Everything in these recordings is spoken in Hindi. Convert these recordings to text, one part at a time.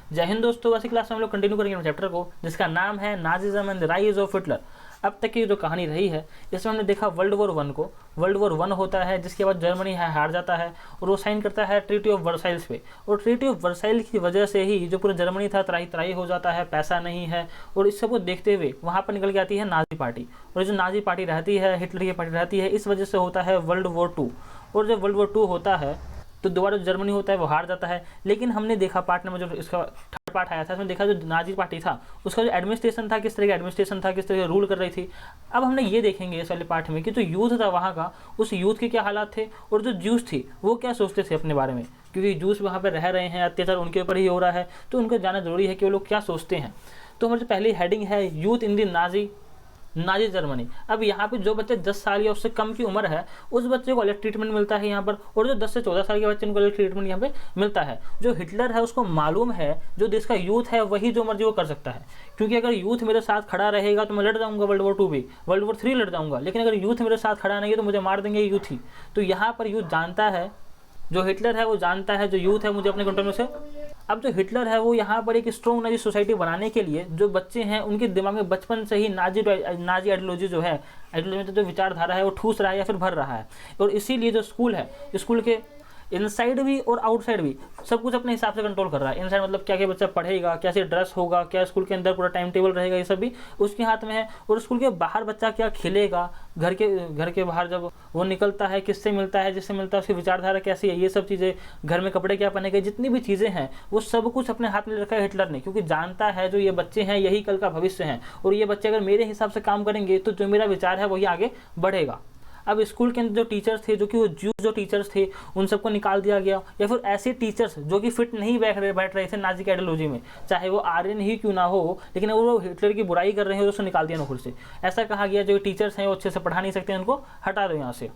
जय हिंद दोस्तों, वैसे क्लास में हम लोग कंटिन्यू करेंगे चैप्टर को जिसका नाम है Nazism and the rise of Hitler. अब तक की जो कहानी रही है इसमें हमने देखा वर्ल्ड वॉर 1 को। वर्ल्ड वॉर 1 होता है जिसके बाद जर्मनी हार जाता है और वो साइन करता है ट्रीटी ऑफ वर्साइल्स पे, और ट्रीटी ऑफ वर्साइल की वजह से ही जो पूरा जर्मनी था त्राही त्राही हो जाता है, पैसा नहीं है। और इस सबको देखते हुए वहाँ पर निकल के आती है नाजी पार्टी, और जो नाजी पार्टी रहती है, हिटलर की पार्टी रहती है, इस वजह से होता है वर्ल्ड वॉर 2। और जब वर्ल्ड वॉर 2 होता है तो दोबारा जो जर्मनी होता है वो हार जाता है। लेकिन हमने देखा पार्ट नंबर जो इसका थर्ड पार्ट आया था इसमें देखा जो नाजी पार्टी था उसका जो एडमिनिस्ट्रेशन था, किस तरह का एडमिनिस्ट्रेशन था, किस तरह रूल कर रही थी। अब हमने ये देखेंगे इस वाले पार्ट में कि जो यूथ था वहाँ का, उस यूथ के क्या हालात थे और जो ज्यूस थी वो क्या सोचते थे अपने बारे में, क्योंकि ज्यूस वहाँ पर रह रहे हैं, अत्याचार उनके ऊपर ही हो रहा है, तो उनको जानना जरूरी है कि वो लोग क्या सोचते हैं। तो हमारी जो पहली हेडिंग है youth in the Nazi Germany. अब यहाँ पे जो बच्चे 10 साल या उससे कम की उम्र है उस बच्चे को अलग ट्रीटमेंट मिलता है यहाँ पर, और जो 10 से 14 साल के बच्चे उनको अलग ट्रीटमेंट यहाँ पे मिलता है। जो हिटलर है उसको मालूम है जो देश का यूथ है वही जो मर्जी वो कर सकता है, क्योंकि अगर यूथ मेरे साथ खड़ा रहेगा तो मैं लड़ जाऊँगा वर्ल्ड वॉर 2 भी, वर्ल्ड वॉर 3 लड़ जाऊँगा, लेकिन अगर यूथ मेरे साथ खड़ा नहीं है तो मुझे मार देंगे यूथ ही। तो यहाँ पर यूथ जानता है, जो हिटलर है वो जानता है जो यूथ है मुझे अपने कंट्रोल में से। अब जो हिटलर है वो यहाँ पर एक स्ट्रॉन्ग नाजी सोसाइटी बनाने के लिए जो बच्चे हैं उनके दिमाग में बचपन से ही नाजी आइडियोलॉजी जो है, आइडियोलॉजी में जो विचारधारा है वो ठूस रहा है या फिर भर रहा है। और इसीलिए जो स्कूल है, स्कूल के इनसाइड भी और आउटसाइड भी सब कुछ अपने हिसाब से कंट्रोल कर रहा है। इनसाइड मतलब क्या क्या बच्चा पढ़ेगा, कैसे ड्रेस होगा, क्या स्कूल के अंदर पूरा टाइम टेबल रहेगा, ये सब भी उसके हाथ में है। और स्कूल के बाहर बच्चा क्या खेलेगा, घर के बाहर जब वो निकलता है किससे मिलता है, जिससे मिलता है उसकी विचारधारा कैसी है, ये सब चीज़ें, घर में कपड़े क्या पहनेंगे, जितनी भी चीज़ें हैं वो सब कुछ अपने हाथ में रखा है हिटलर ने, क्योंकि जानता है जो ये बच्चे हैं यही कल का भविष्य हैं, और ये बच्चे अगर मेरे हिसाब से काम करेंगे तो जो मेरा विचार है वही आगे बढ़ेगा। अब स्कूल के अंदर जो टीचर्स थे, जो कि वो ज्यूस जो टीचर्स थे, उन सबको निकाल दिया गया, या फिर ऐसे टीचर्स जो कि फिट नहीं बैठ रहे थे नाजी की आइडियोलॉजी में, चाहे वो आर्यन ही क्यों ना हो, लेकिन वो हिटलर की बुराई कर रहे हैं तो उसको निकाल दिया नौकरी से। ऐसा कहा गया जो टीचर्स हैं वो अच्छे से पढ़ा नहीं सकते, उनको हटा दो यहाँ से।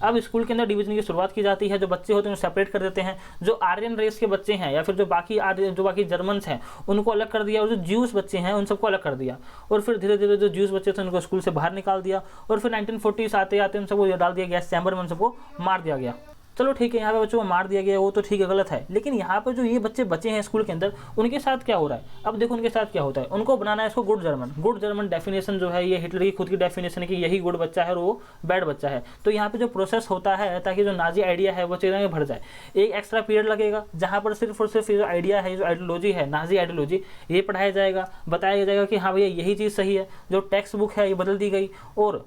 अब स्कूल के अंदर डिवीजन की शुरुआत की जाती है, जो बच्चे होते हैं उनको सेपरेट कर देते हैं, जो आर्यन रेस के बच्चे हैं या फिर जो बाकी जर्मन्स हैं उनको अलग कर दिया, और जो ज्यूस बच्चे हैं उन सबको अलग कर दिया। और फिर धीरे धीरे जो ज्यूस बच्चे थे उनको स्कूल से बाहर निकाल दिया, और फिर 1940s आते आते उन सबको डाल दिया गैस चैम्बर में, उन सबको मार दिया गया। चलो ठीक है, यहाँ पे बच्चों को मार दिया गया वो तो ठीक है, गलत है, लेकिन यहाँ पर जो ये बच्चे बचे हैं स्कूल के अंदर उनके साथ क्या हो रहा है। अब देखो उनके साथ क्या होता है, उनको बनाना है इसको good German. Good German definition जो है ये हिटलर की खुद की डेफिनेशन है कि यही गुड बच्चा है और वो बैड बच्चा है। तो यहाँ पे जो प्रोसेस होता है ताकि जो नाजी आइडिया है वो चेहरे में भर जाए, एक एक्स्ट्रा पीरियड लगेगा जहाँ पर सिर्फ और सिर्फ ये जो आइडिया है, जो आइडियोलॉजी है नाजी आइडियोलॉजी, ये पढ़ाया जाएगा, बताया जाएगा कि हाँ भैया यही चीज़ सही है। जो टेक्स्ट बुक है ये बदल दी गई, और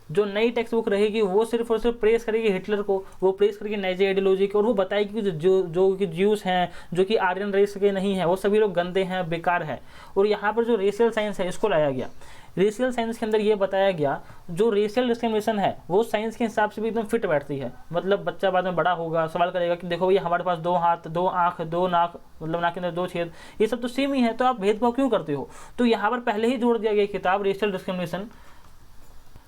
जो नई टेक्स्ट बुक रहेगी वो सिर्फ और सिर्फ प्रेस करेगी हिटलर को, वो प्रेस करेगी नाजी आइडियोलॉजी को, और वो बताएगी कि जो कि ज्यूस हैं, जो कि आर्यन रेस के नहीं है, वो सभी लोग गंदे हैं, बेकार है। और यहाँ पर जो रेशियल साइंस है इसको लाया गया। रेशियल साइंस के अंदर ये बताया गया जो रेशियल डिस्क्रिमिनेशन है वो साइंस के हिसाब से भी एकदम फिट बैठती है। मतलब बच्चा बाद में बड़ा होगा सवाल करेगा कि देखो भैया हमारे पास 2 हाथ, 2 आँख, 2 नाक, मतलब नाक के अंदर 2 छेद, ये सब तो सेम ही है, तो आप भेदभाव क्यों करते हो। तो यहाँ पर पहले ही जोड़ दिया गया किताब रेशियल डिस्क्रिमिनेशन,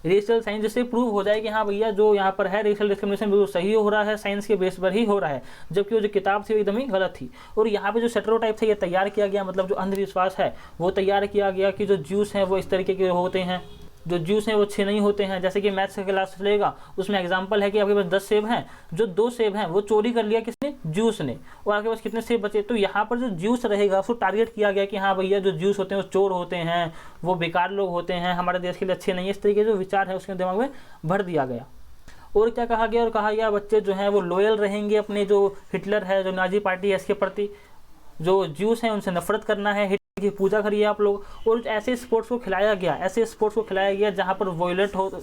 रेशियल साइंस, जिससे प्रूव हो जाए कि हाँ भैया जो यहाँ पर है रेशियल डिस्क्रिमिनेशन बिल्कुल सही हो रहा है, साइंस के बेस पर ही हो रहा है, जबकि वो जो किताब थी वो एकदम ही गलत थी। और यहाँ पे जो स्टेरियोटाइप थे ये तैयार किया गया, मतलब जो अंधविश्वास है वो तैयार किया गया कि जो ज्यूस हैं वो इस तरीके के होते हैं, जो ज्यूस हैं वो अच्छे नहीं होते हैं। जैसे कि मैथ्स का क्लास लेगा उसमें एग्जांपल है कि आपके पास 10 सेब हैं, जो 2 सेब हैं वो चोरी कर लिया किसने, ज्यूस ने, और आपके पास कितने सेब बचे। तो यहाँ पर जो ज्यूस रहेगा उसको टारगेट किया गया कि हाँ भैया जो ज्यूस होते हैं वो चोर होते हैं, वो बेकार लोग होते हैं, हमारे देश के लिए अच्छे नहीं है। इस तरीके जो विचार है उसके दिमाग में भर दिया गया। और क्या कहा गया, और कहा गया बच्चे जो हैं वो लॉयल रहेंगे अपने जो हिटलर है, जो नाजी पार्टी है इसके प्रति, जो ज्यूस हैं उनसे नफरत करना है, की पूजा करिए आप लोग। और ऐसे स्पोर्ट्स को खिलाया गया, ऐसे स्पोर्ट्स को खिलाया गया जहाँ पर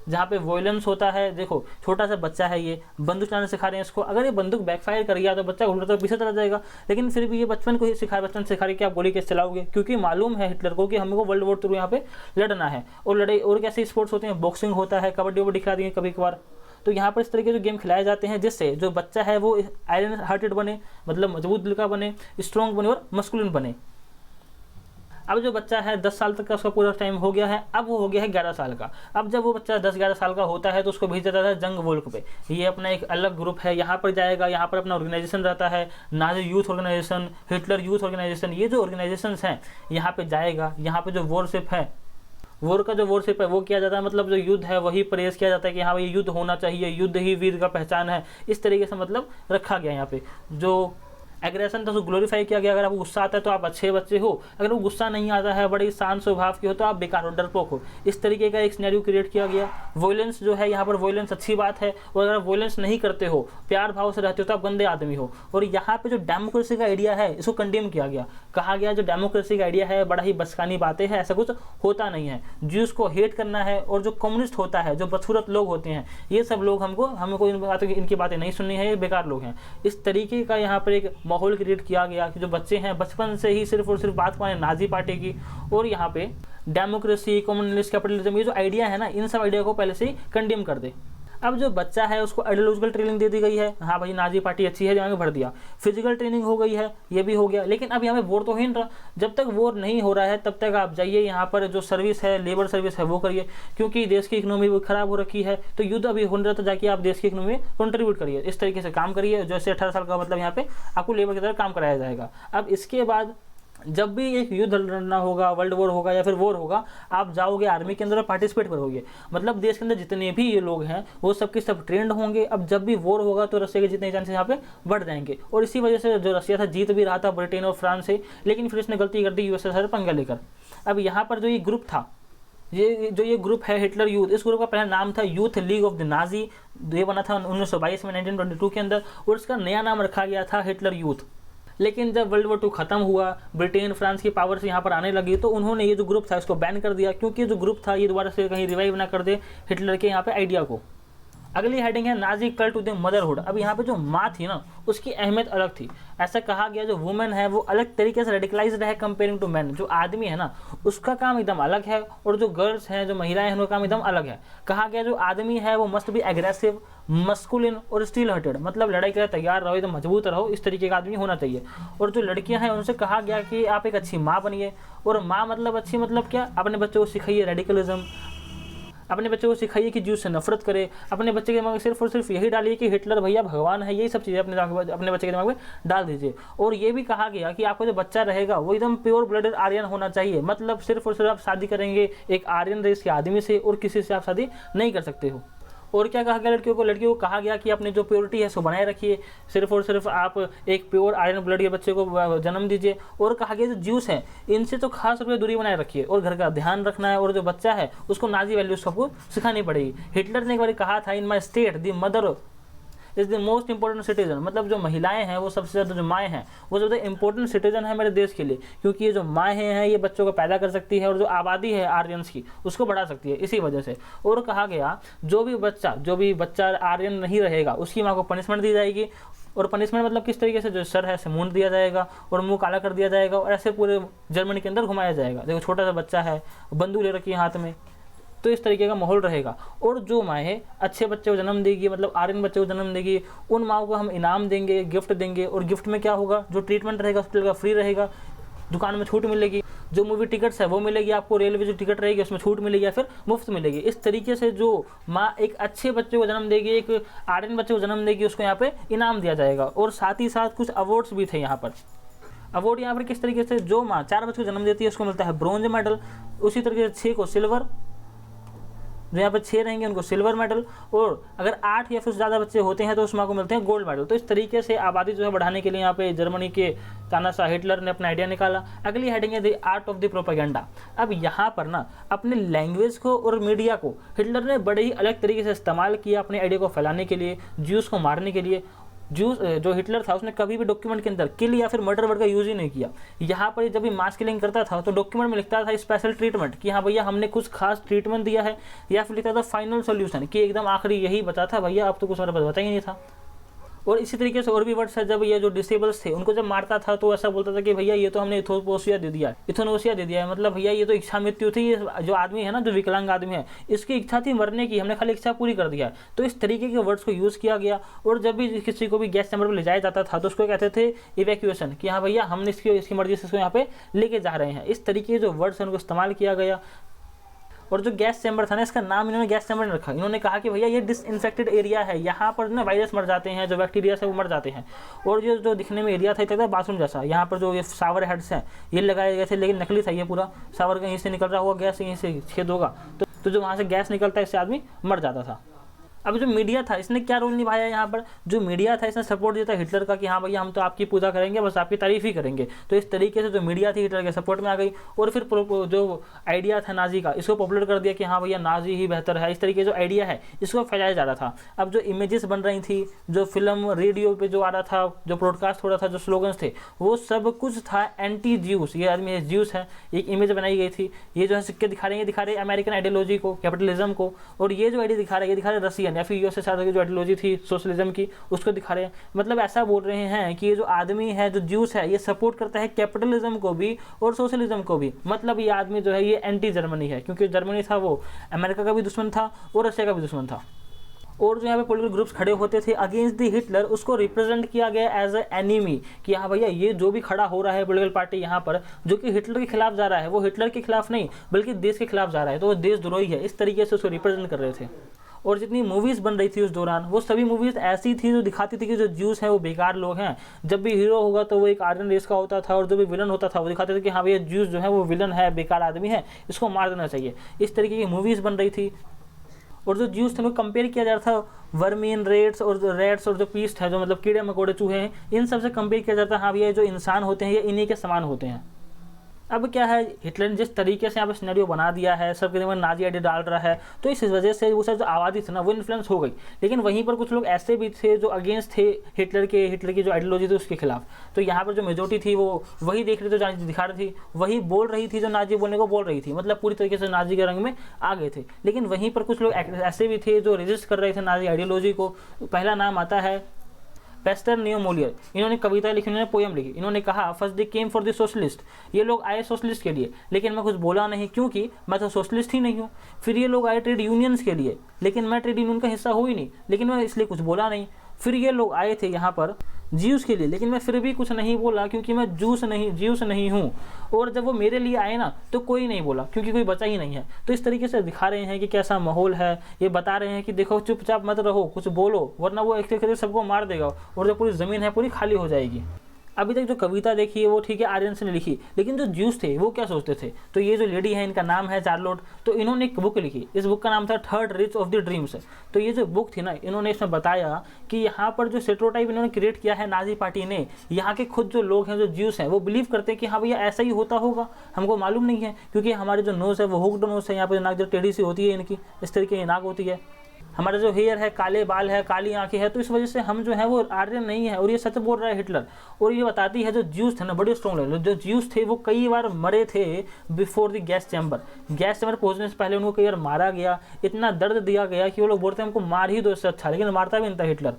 जहाँ पे वॉयलेंस होता है। देखो छोटा सा बच्चा है, ये बंदूक चलाना सिखा रहे हैं इसको, अगर ये बंदूक बैकफायर कर गया तो बच्चा उल्टा तो पीछे चला जाएगा, लेकिन फिर भी ये बचपन को ही बचपन सिखा रहे कि आप गोली कैसे चलाओगे, क्योंकि मालूम है हिटलर को कि हमको वर्ल्ड वॉर 2 यहाँ पे लड़ना है। और लड़ाई और कैसे स्पोर्ट्स होते हैं, बॉक्सिंग होता है, कबड्डी वबड्डी खिला देंगे कभी कभार। तो यहाँ पर इस तरीके के जो गेम खिलाए जाते हैं जिससे जो बच्चा है वो आयरन हार्टेड बने, मतलब मजबूत दिल का बने, स्ट्रॉन्ग बने और मस्कुलिन बने। अब जो बच्चा है 10 साल तक का उसका पूरा टाइम हो गया है, अब वो हो गया है 11 साल का। अब जब वो बच्चा 10-11 साल का होता है तो उसको भेजा जाता है जंग वोल्क पे। ये अपना एक अलग ग्रुप है, यहाँ पर जाएगा, यहाँ पर अपना ऑर्गेनाइजेशन रहता है, Nazi youth organization, Hitler youth organization, ये जो ऑर्गेनाइजेशन हैं यहाँ पे जाएगा। यहाँ पे जो वॉरशिप है, वॉर का जो वॉरशिप है वो किया जाता है, मतलब जो युद्ध है वही प्रेस किया जाता है कि हाँ भाई युद्ध होना चाहिए, युद्ध ही वीर का पहचान है, इस तरीके से मतलब रखा गया यहाँ पे। जो एग्रेशन था उसको ग्लोरीफाई किया गया, अगर आपको गुस्सा आता है तो आप अच्छे बच्चे हो, अगर वो गुस्सा नहीं आता है, बड़े शांत स्वभाव के हो, तो आप बेकार हो, डरपोक हो। इस तरीके का एक सिनेरियो क्रिएट किया गया। वॉयलेंस जो है यहाँ पर, वॉयलेंस अच्छी बात है, और अगर वॉयलेंस नहीं करते हो, प्यार भाव से रहते हो, तो आप गंदे आदमी हो। और यहाँ पे जो डेमोक्रेसी का आइडिया है इसको कंडेम किया गया, कहा गया जो डेमोक्रेसी का आइडिया है बड़ा ही बचकानी बातें हैं, ऐसा कुछ होता नहीं है। ज्यूस को हेट करना है, और जो कम्युनिस्ट होता है, जो बदसूरत लोग होते हैं, ये सब लोग हमको इनकी बातें नहीं सुननी है, ये बेकार लोग हैं। इस तरीके का यहाँ पर एक माहौल क्रिएट किया गया कि जो बच्चे हैं बचपन से ही सिर्फ और सिर्फ बात माने नाजी पार्टी की, और यहाँ पे डेमोक्रेसी, कम्युनलिस्ट, कैपिटलिज्म, ये जो आइडिया है ना, इन सब आइडिया को पहले से ही कंडेम कर दे। अब जो बच्चा है उसको आइडियोलॉजिकल ट्रेनिंग दे दी गई है, हाँ भाई नाजी पार्टी अच्छी है, यहाँ पे भर दिया। फिजिकल ट्रेनिंग हो गई है, ये भी हो गया। लेकिन अब यहाँ पे वॉर तो हो ही नहीं रहा। जब तक वॉर नहीं हो रहा है तब तक आप जाइए यहाँ पर जो सर्विस है, लेबर सर्विस है, वो करिए, क्योंकि देश की इकोनॉमी खराब हो रखी है। तो युद्ध अभी हो रहा है, तो जाके आप देश की इकोनॉमी में कंट्रीब्यूट करिए, इस तरीके से काम करिए। जैसे 18 साल का मतलब यहाँ पे आपको लेबर की तरह काम कराया जाएगा। अब इसके बाद जब भी एक युद्ध लड़ना होगा, वर्ल्ड वॉर होगा या फिर वॉर होगा, आप जाओगे आर्मी के अंदर और पार्टिसिपेट करोगे। मतलब देश के अंदर जितने भी ये लोग हैं वो सबके सब ट्रेंड होंगे। अब जब भी वॉर होगा तो रशिया के जितने चांसेस यहाँ पे बढ़ जाएंगे। और इसी वजह से जो रशिया था जीत भी रहा था ब्रिटेन और फ्रांस से, लेकिन फिर इसने गलती कर दी यूएसएसआर पंगा लेकर। अब यहाँ पर जो ये ग्रुप था, ये ग्रुप है हिटलर यूथ, इस ग्रुप का पहला नाम था youth league of the Nazi. ये बना था 1922 में, 1922 के अंदर, और इसका नया नाम रखा गया था हिटलर यूथ। लेकिन जब वर्ल्ड वॉर 2 खत्म हुआ, ब्रिटेन फ्रांस की पावर से यहाँ पर आने लगी, तो उन्होंने ये जो ग्रुप था इसको बैन कर दिया, क्योंकि जो ग्रुप था ये दोबारा से कहीं रिवाइव ना कर दे हिटलर के यहाँ पे आइडिया को। अगली हेडिंग है Nazi cult to the motherhood. अब यहाँ पे जो माँ थी ना, उसकी अहमियत अलग थी। ऐसा कहा गया जो वुमेन है वो अलग तरीके से रेडिकलाइज्ड है कंपेयरिंग टू मैन। जो आदमी है ना उसका काम एकदम अलग है, और जो गर्ल्स हैं, जो महिलाएं हैं, उनका काम एकदम अलग है। कहा गया जो आदमी है वो मस्ट बी एग्रेसिव, मस्कुलिन और स्टील हार्टेड, मतलब लड़ाई के लिए तैयार रहो, एकदम मजबूत रहो, इस तरीके का आदमी होना चाहिए। और जो लड़कियां हैं उनसे कहा गया कि आप एक अच्छी माँ बनिए। और माँ मतलब अच्छी मतलब क्या, अपने बच्चों को सिखाइए रेडिकलिज्म, अपने बच्चे को सिखाइए कि ज्यूस से नफरत करे। अपने बच्चे के दिमाग में सिर्फ और सिर्फ यही डालिए कि हिटलर भैया भगवान है, यही सब चीज़ें अपने बच्चे के दिमाग में डाल दीजिए। और ये भी कहा गया कि आपका जो बच्चा रहेगा वो एकदम प्योर ब्लडेड आर्यन होना चाहिए, मतलब सिर्फ और सिर्फ आप शादी करेंगे एक आर्यन रेस के आदमी से, और किसी से आप शादी नहीं कर सकते हो। और क्या कहा गया लड़कियों को कहा गया कि अपनी जो प्योरिटी है उसको बनाए रखिए, सिर्फ और सिर्फ आप एक प्योर आयरन ब्लड के बच्चे को जन्म दीजिए। और कहा गया जो ज्यूस हैं इनसे तो खास रूप से दूरी बनाए रखिए, और घर का ध्यान रखना है, और जो बच्चा है उसको नाजी वैल्यूज सबको सिखानी पड़ेगी। हिटलर ने एक बार कहा था, in my state the mother is the most important citizen, मतलब जो महिलाएं हैं वो सबसे ज़्यादा, जो माएँ हैं वो सबसे इंपॉर्टेंट सिटीजन है मेरे देश के लिए, क्योंकि ये जो माएँ हैं ये बच्चों को पैदा कर सकती है, और जो आबादी है आर्यंस की उसको बढ़ा सकती है, इसी वजह से। और कहा गया जो भी बच्चा आर्यन नहीं रहेगा उसकी माँ को पनिशमेंट दी जाएगी। और पनिशमेंट मतलब किस तरीके से, जो सर है ऐसे मूंद दिया जाएगा और मुंह काला कर दिया जाएगा, और ऐसे पूरे जर्मनी के अंदर घुमाया जाएगा। देखो छोटा सा बच्चा है, बंदूक ले रखी है हाथ में, तो इस तरीके का माहौल रहेगा। और जो माएँ अच्छे बच्चे को जन्म देगी, मतलब आर्यन बच्चे को जन्म देगी, उन माओ को हम इनाम देंगे, गिफ्ट देंगे। और गिफ्ट में क्या होगा, जो ट्रीटमेंट रहेगा हॉस्पिटल का फ्री रहेगा, दुकान में छूट मिलेगी, जो मूवी टिकट्स है वो मिलेगी आपको, रेलवे जो टिकट रहेगी उसमें छूट मिलेगी या फिर मुफ्त मिलेगी। इस तरीके से जो माँ एक अच्छे बच्चे को जन्म देगी, एक आर्यन बच्चे को जन्म देगी, उसको यहाँ पे इनाम दिया जाएगा। और साथ ही साथ कुछ अवार्ड्स भी थे यहाँ पर। अवार्ड यहाँ पर किस तरीके से, जो माँ 4 बच्चों को जन्म देती है उसको मिलता है ब्रॉन्ज मेडल, उसी तरीके से 6 को सिल्वर, जो यहाँ पर 6 रहेंगे उनको सिल्वर मेडल, और अगर 8 या फिर ज़्यादा बच्चे होते हैं तो उस माँ को मिलते हैं गोल्ड मेडल। तो इस तरीके से आबादी जो है बढ़ाने के लिए यहाँ पे जर्मनी के तानाशाह हिटलर ने अपना आइडिया निकाला। अगली हेडिंग है the art of the propaganda. अब यहाँ पर ना अपने लैंग्वेज को और मीडिया को हिटलर ने बड़े ही अलग तरीके से इस्तेमाल किया अपने आइडिया को फैलाने के लिए, ज्यूस को मारने के लिए। जो हिटलर था उसने कभी भी डॉक्यूमेंट के अंदर किल या फिर मर्डर वर्ड का यूज़ ही नहीं किया। यहाँ पर जब भी मास किलिंग करता था तो डॉक्यूमेंट में लिखता था स्पेशल ट्रीटमेंट, कि हाँ भैया हमने कुछ खास ट्रीटमेंट दिया है, या फिर लिखता था फाइनल सॉल्यूशन, कि एकदम आखिरी यही बता था भैया, अब तो कुछ और बता ही नहीं था। और इसी तरीके से और भी वर्ड्स है, जब ये जो डिसेबल्स थे उनको जब मारता था तो ऐसा बोलता था कि भैया ये तो हमने इथोनोसिया दे दिया है, मतलब भैया ये तो इच्छा मृत्यु थी, ये जो आदमी है ना, जो विकलांग आदमी है, इसकी इच्छा थी मरने की, हमने खाली इच्छा पूरी कर दिया है। तो इस तरीके के वर्ड्स को यूज़ किया गया। और जब भी किसी को भी गैस चैम्बर पर ले जाया जाता था तो उसको कहते थे इवैक्यूएशन, कि हाँ भैया हमने इसकी मर्जी से इसको यहाँ पे लेके जा रहे हैं। इस तरीके के जो वर्ड्स हैं उनको इस्तेमाल किया गया। और जो गैस चैम्बर था ना, इसका नाम इन्होंने गैस चैम्बर रखा। इन्होंने कहा कि भैया ये डिसइंफेक्टेड एरिया है, यहाँ पर ना वायरस मर जाते हैं, जो बैक्टीरिया से वो मर जाते हैं। और ये जो दिखने में एरिया था कहता है बाथरूम जैसा, यहाँ पर जो ये शावर हेड्स हैं ये लगाए गए थे, लेकिन नकली था ये पूरा। शावर कहीं से निकल रहा हुआ गैस, यहीं से छेद होगा तो जो वहाँ से गैस निकलता है इससे आदमी मर जाता था। अब जो मीडिया था इसने क्या रोल निभाया यहाँ पर, जो मीडिया था इसने सपोर्ट दिया था हिटलर का कि हाँ भैया हम तो आपकी पूजा करेंगे, बस आपकी तारीफ ही करेंगे। तो इस तरीके से जो मीडिया थी हिटलर के सपोर्ट में आ गई, और फिर जो आइडिया था नाजी का इसको पॉपुलर कर दिया कि हाँ भैया नाजी ही बेहतर है। इस तरीके जो आइडिया है इसको फैलाया जा रहा था। अब जो इमेजेस बन रही थी, जो फिल्म रेडियो पे जो आ रहा था, जो ब्रॉडकास्ट हो रहा था, जो स्लोगन्स थे, वो सब कुछ था एंटी ज्यूस। ये आदमी ज्यूस है, एक इमेज बनाई गई थी। ये जो है सिक्के दिखा रहे हैं, ये दिखा रहे हैं अमेरिकन आइडियोलॉजी को, कैपिटलिज्म को, और ये जो आइडिया दिखा रहे हैं ये दिखा रहे हैं रशियन या फिर यूएस के साथ जो आइडियोलॉजी थी सोशलिज्म की उसको दिखा रहे हैं। मतलब ऐसा बोल रहे हैं कि ये जो आदमी है, जो ज्यूस है, ये सपोर्ट करता है कैपिटलिज्म को भी और सोशलिज्म को भी। मतलब ये आदमी जो है ये एंटी जर्मनी है, क्योंकि जर्मनी था वो अमेरिका का भी दुश्मन था और रशिया का भी दुश्मन था। और जो यहाँ पे पॉलिटिकल ग्रुप्स खड़े होते थे अगेंस्ट दी हिटलर, उसको रिप्रेजेंट किया गया एज ए एनिमी कि हाँ भैया ये जो भी खड़ा हो रहा है पॉलिटिकल पार्टी यहाँ पर जो कि हिटलर के खिलाफ जा रहा है, वो हिटलर के खिलाफ नहीं बल्कि देश के खिलाफ जा रहा है, तो वो देशद्रोही है। इस तरीके से उसको रिप्रेजेंट कर रहे थे। और जितनी मूवीज़ बन रही थी उस दौरान वो सभी मूवीज़ ऐसी थी जो दिखाती थी कि जो ज्यूस हैं वो बेकार लोग हैं। जब भी हीरो होगा तो वो एक आर्यन रेस का होता था, और जो भी विलन होता था वो दिखाते थे कि हाँ भैया ज्यूस जो है वो विलन है, बेकार आदमी है, इसको मार देना चाहिए। इस तरीके की मूवीज़ बन रही थी। और जो ज्यूस थे उनको कंपेयर किया जा रहा था वर्मियन रेट्स और जो रेट्स और जो पीस्ट है, जो मतलब कीड़े मकोड़े चूहे हैं, इन सब से कंपेयर किया जाता है। हाँ भैया जो इंसान होते हैं ये इन्हीं के समान होते हैं। अब क्या है, हिटलर ने जिस तरीके से यहाँ पे सिनेरियो बना दिया है, सबके दिमाग में नाजी आइडिया डाल रहा है, तो इस वजह से वो सब जो आबादी थी ना वो इन्फ्लुएंस हो गई। लेकिन वहीं पर कुछ लोग ऐसे भी थे जो अगेंस्ट थे हिटलर की जो आइडियोलॉजी थी उसके खिलाफ। तो यहाँ पर जो मेजोरिटी थी वो वही देख रही थी, जो दिखा रही थी वही बोल रही थी, जो नाजी बोलने को बोल रही थी, मतलब पूरी तरीके से नाजी के रंग में आ गए थे। लेकिन वहीं पर कुछ लोग ऐसे भी थे जो रेजिस्ट कर रहे थे नाजी आइडियोलॉजी को। पहला नाम आता है पेस्टर नियोमोलियर। इन्होंने कविता लिखी, इन्होंने पोयम लिखी। इन्होंने कहा first they came for the socialist, ये लोग आए सोशलिस्ट के लिए, लेकिन मैं कुछ बोला नहीं क्योंकि मैं तो सोशलिस्ट ही नहीं हूँ। फिर ये लोग आए ट्रेड यूनियंस के लिए, लेकिन मैं ट्रेड यूनियन का हिस्सा हुई नहीं, लेकिन मैं इसलिए कुछ बोला नहीं। फिर ये लोग आए थे यहाँ पर ज्यूस के लिए, लेकिन मैं फिर भी कुछ नहीं बोला क्योंकि मैं ज्यूस नहीं हूँ। और जब वो मेरे लिए आए ना तो कोई नहीं बोला क्योंकि कोई बचा ही नहीं है। तो इस तरीके से दिखा रहे हैं कि कैसा माहौल है। ये बता रहे हैं कि देखो चुपचाप मत रहो, कुछ बोलो, वरना वो एक तरीके से सबको मार देगा और जो पूरी ज़मीन है पूरी खाली हो जाएगी। अभी तक जो कविता देखी है वो ठीक है आर्यन ने लिखी, लेकिन जो ज्यूस थे वो क्या सोचते थे। तो ये जो लेडी है इनका नाम है चार्लोट, तो इन्होंने एक बुक लिखी। इस बुक का नाम था third rich of the dreams. तो ये जो बुक थी ना, इन्होंने इसमें बताया कि यहाँ पर जो स्टेरियोटाइप इन्होंने क्रिएट किया है नाजी पार्टी ने, यहाँ के खुद जो लोग हैं जो ज्यूस हैं वो बिलीव करते हैं कि हाँ भैया ऐसा ही होता होगा, हमको मालूम नहीं है क्योंकि हमारे जो नोज़ है वो हुक्ड नोज़ है, यहाँ पर नाक जो टेढ़ी सी होती है इनकी, इस तरीके की नाक होती है। हमारा जो हेयर है, काले बाल है, काली आंखें है, तो इस वजह से हम जो है वो आर्यन नहीं है। और ये सच बोल रहा है हिटलर। और ये बताती है जो ज्यूस थे ना बड़े स्ट्रॉन्ग लगे, जो ज्यूस थे वो कई बार मरे थे बिफोर द गैस चैम्बर पहुंचने से पहले उनको कई बार मारा गया, इतना दर्द दिया गया कि वो लोग बोलते हैं हमको मार ही दो इससे अच्छा, लेकिन मारता भी नहीं था हिटलर।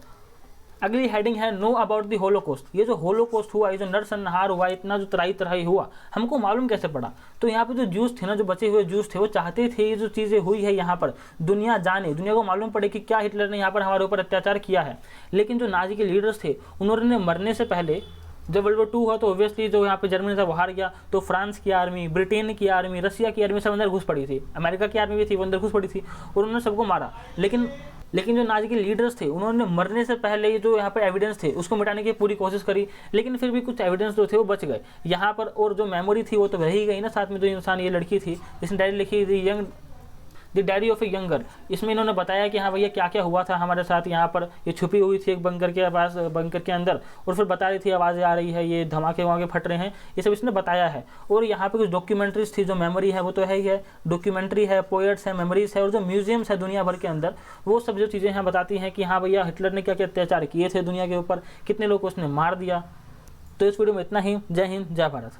अगली हेडिंग है नो अबाउट द होलोकॉस्ट। ये जो होलोकॉस्ट हुआ, ये जो नरसंहार हुआ, इतना जो तराई हुआ, हमको मालूम कैसे पड़ा। तो यहाँ पे जो ज्यूस थे ना, जो बचे हुए ज्यूस थे, वो चाहते थे ये जो चीज़ें हुई है यहाँ पर दुनिया जाने, दुनिया को मालूम पड़े कि क्या हिटलर ने यहाँ पर हमारे ऊपर अत्याचार किया है। लेकिन जो नाजी के लीडर्स थे उन्होंने मरने से पहले, जब वर्ल्ड वॉर 2 हुआ तो ऑब्वियसली जो यहाँ पे जर्मनी था वो हार गया, तो फ्रांस की आर्मी, ब्रिटेन की आर्मी, रशिया की आर्मी सब अंदर घुस पड़ी थी, अमेरिका की आर्मी भी थी वो अंदर घुस पड़ी थी और उन्होंने सबको मारा। लेकिन जो नाजी के लीडर्स थे उन्होंने मरने से पहले ये जो यहाँ पर एविडेंस थे उसको मिटाने की पूरी कोशिश करी, लेकिन फिर भी कुछ एविडेंस जो थे वो बच गए यहाँ पर। और जो मेमोरी थी वो तो रह ही गई ना साथ में। जो इंसान, ये लड़की थी जिसने डायरी लिखी थी the diary of A younger, इसमें इन्होंने बताया कि हाँ भैया क्या क्या हुआ था हमारे साथ। यहाँ पर ये छुपी हुई थी एक बंकर के अंदर, और फिर बता रही थी आवाज़ें आ रही है, ये धमाके वमाके फट रहे हैं, ये सब इसने बताया है। और यहाँ पे कुछ डॉक्यूमेंट्रीज थी, जो मेमोरी है वो तो है ही है, डॉक्यूमेंट्री है, पोएट्स है, मेमोरीज है, और जो म्यूजियम्स है दुनिया भर के अंदर, वो सब जो चीज़ें हैं बताती हैं कि हाँ भैया हिटलर ने क्या क्या अत्याचार किए थे दुनिया के ऊपर, कितने लोग को उसने मार दिया। तो इस वीडियो में इतना ही। जय हिंद, जय भारत।